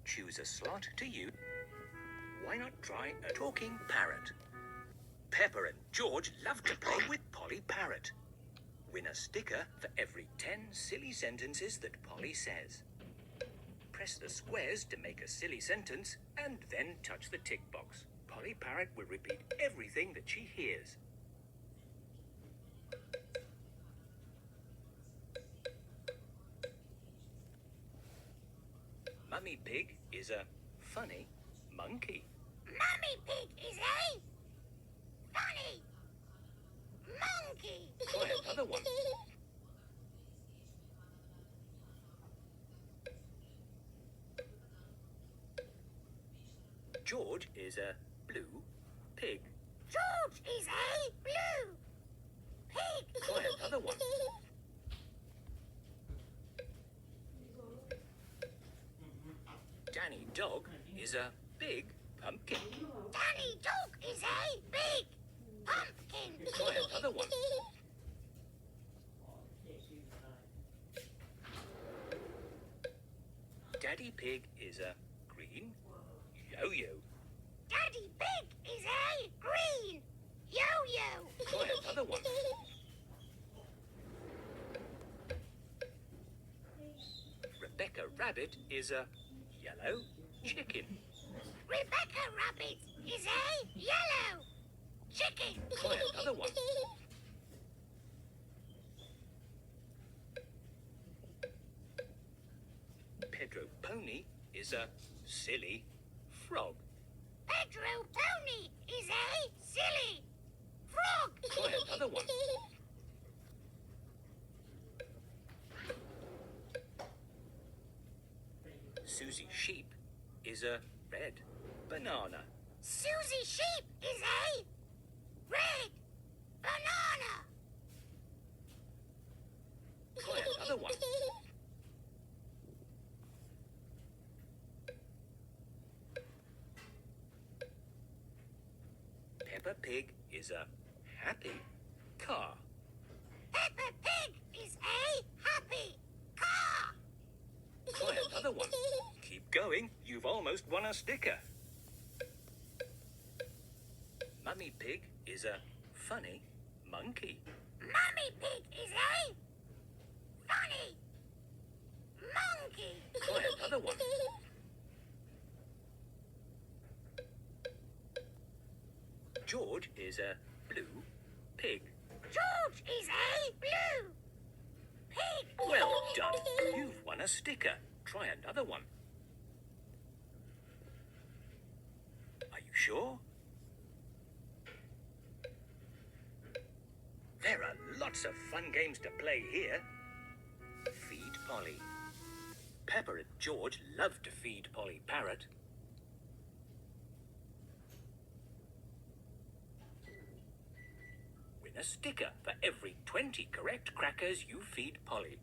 Choose a slot to use. Why not try a talking parrot? Peppa and George love to play with Polly Parrot. Win a sticker for every 10 silly sentences that Polly says. Press the squares to make a silly sentence and then touch the tick box. Polly Parrot will repeat everything that she hears. Mummy Pig is a funny monkey. Mummy Pig is a funny monkey. Try another one. George is a blue pig. George is a blue pig. Try another one. Danny Dog is a big pumpkin. Danny Dog is a big pumpkin. Try another one. Daddy Pig is a green yo-yo. Daddy Pig is a green yo-yo. Try another one. Rebecca Rabbit is a yellow chicken. Rebecca Rabbit is a yellow chicken. Try another one. Pedro Pony is a silly frog. Pedro Pony is a silly frog. Try another one. Susie Sheep is a red banana. Susie Sheep is a red banana. Try another one. Peppa Pig is a happy car. Peppa Pig is a happy car. Try another one. Keep going, you've almost won a sticker. Mummy Pig is a funny monkey. Mummy Pig is a funny monkey. Try another one. George is a blue pig. George is a blue pig. Well done. You've won a sticker. Try another one. Are you sure? There are lots of fun games to play here. Feed Polly. Peppa and George love to feed Polly Parrot. Win a sticker for every 20 correct crackers you feed Polly.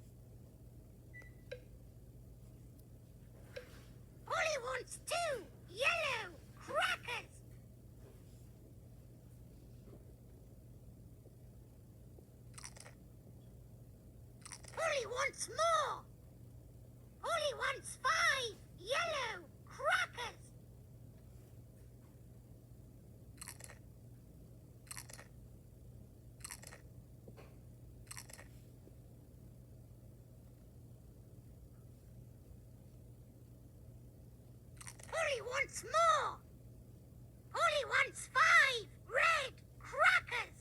Polly wants 2 yellow crackers. Polly wants more. Polly wants 5 yellow crackers. Polly wants more. Polly wants 5 red crackers.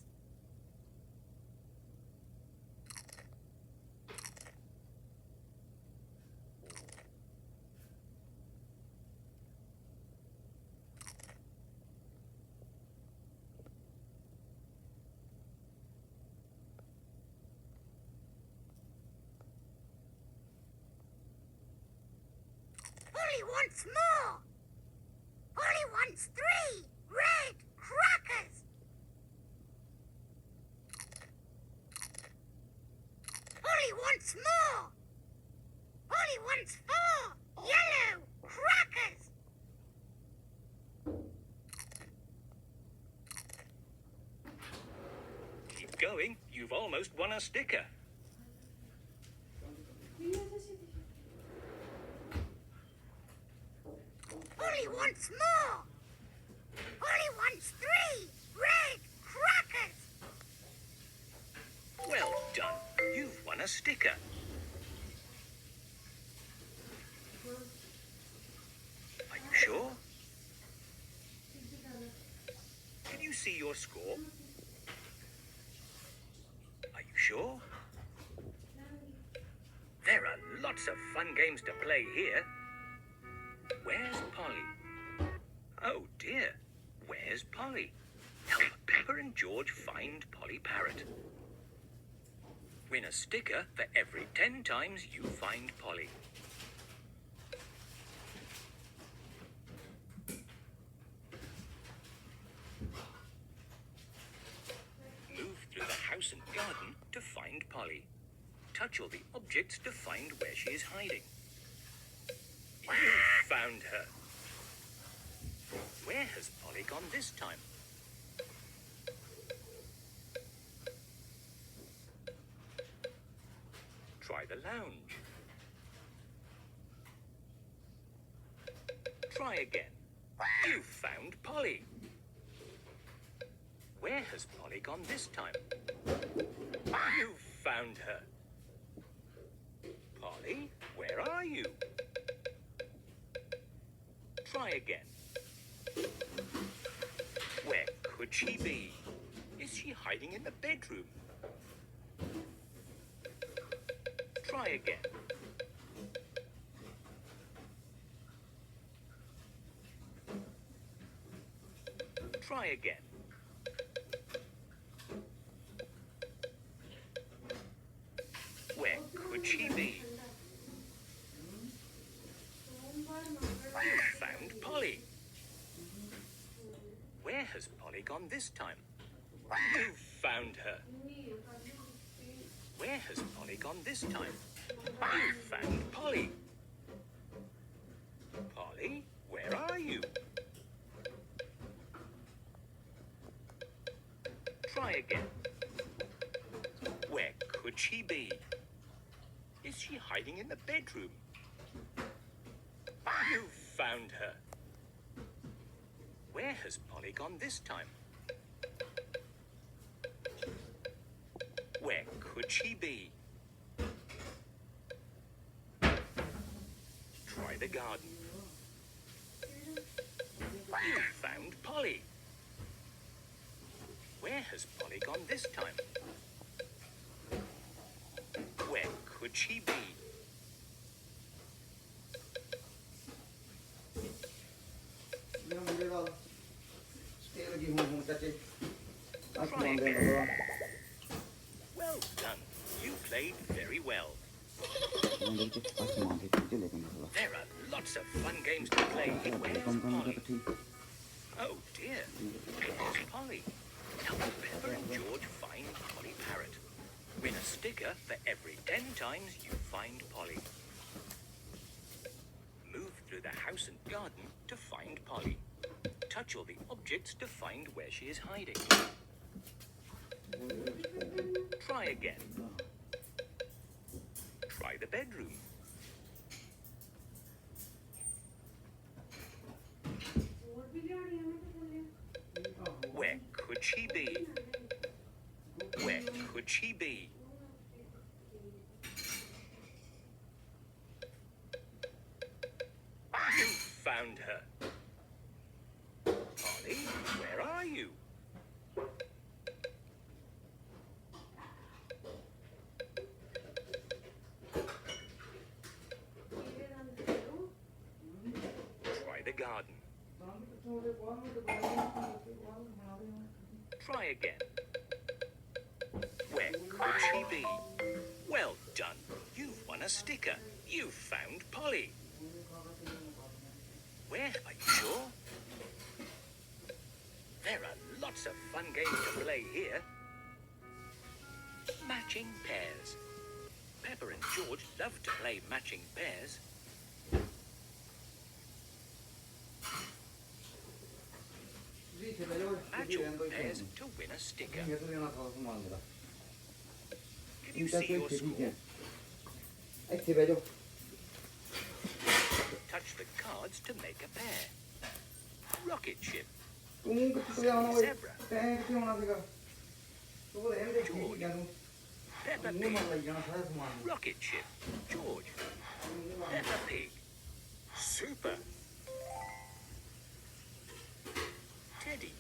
Polly wants more. Polly wants 3 red crackers. Polly wants more. Polly wants 4 yellow crackers. Keep going. You've almost won a sticker. Polly wants more. Polly wants 3 red crackers. Well done. You've won a sticker. Are you sure? Can you see your score? Are you sure? There are lots of fun games to play here. Where's Polly? Oh dear, where's Polly? Help Peppa and George find Polly Parrot. Win a sticker for every 10 times you find Polly. Move through the house and garden to find Polly. Touch all the objects to find where she is hiding. You found her. Where has Polly gone this time? Try the lounge. Try again. You found Polly. Where has Polly gone this time? You found her. Polly, where are you? Try again. Where could she be? Is she hiding in the bedroom? Try again. Try again. Where could she be? You found Polly. Where has Polly gone this time? You found her. Where has Polly gone this time? You found Polly. Polly, where are you? Try again. Where could she be? Is she hiding in the bedroom? You found her. Where has Polly gone this time? Where could she be? Try the garden. You found Polly. Where has Polly gone this time? Where could she be? Try again. Well done. You played very well. There are lots of fun games to play. Where's Polly? Oh dear. Where's Polly? Help Peppa and George find Polly Parrot. Win a sticker for every 10 times you find Polly. Move through the house and garden to find Polly. Touch all the objects to find where she is hiding. Try again. Try the bedroom. Where could she be? Where could she be? You found her. Polly, where are you? Try the garden. Try again. Where could she be? Well done. You've won a sticker. You found Polly. Where? Are you sure? There are lots of fun games to play here. Matching pairs. Peppa and George love to play matching pairs. Match all pairs to win a sticker. Can you see your score? Touch the cards to make a pair. Rocket ship, zebra, George, Peppa Pig, rocket ship, George, Peppa Pig, super, Teddy,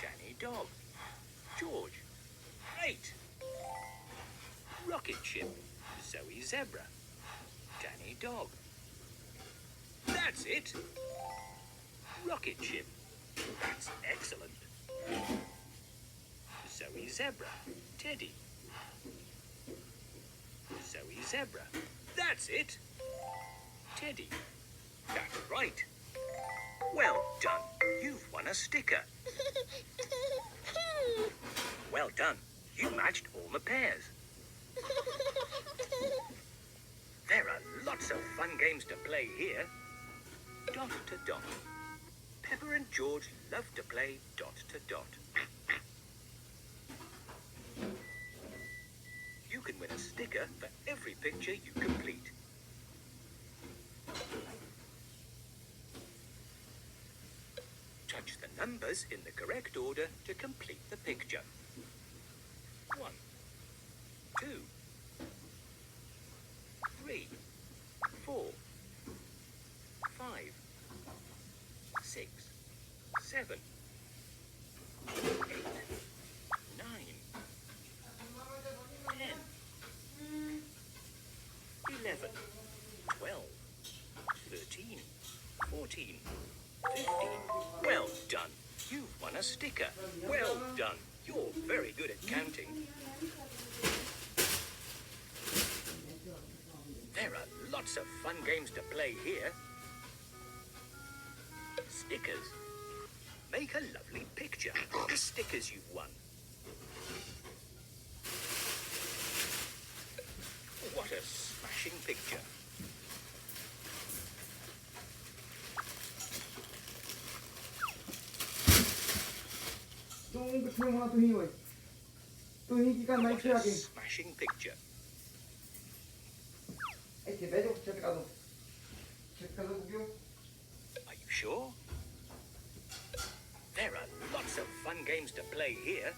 Danny Dog, George, great, rocket ship, Zoe Zebra, Danny Dog. That's it. Rocket ship. That's excellent. Zoe Zebra, Teddy. Zoe Zebra. That's it. Teddy. That's right. Well done. You've won a sticker. Well done. You matched all the pairs. There are lots of fun games to play here. Dot to dot. Peppa and George love to play dot to dot. You can win a sticker for every picture you complete. Touch the numbers in the correct order to complete the picture. 1, 2, 3, 4, 5, 6, 7, 8, 9, 10, 11, 12, 13, 14, 15. Well done. You've won a sticker. Well done. You're very good at counting. There are lots of fun games to play here. Stickers. Make a lovely picture of the stickers you've won. What a smashing picture. What a smashing picture. Are you sure? There are lots of fun games to play here.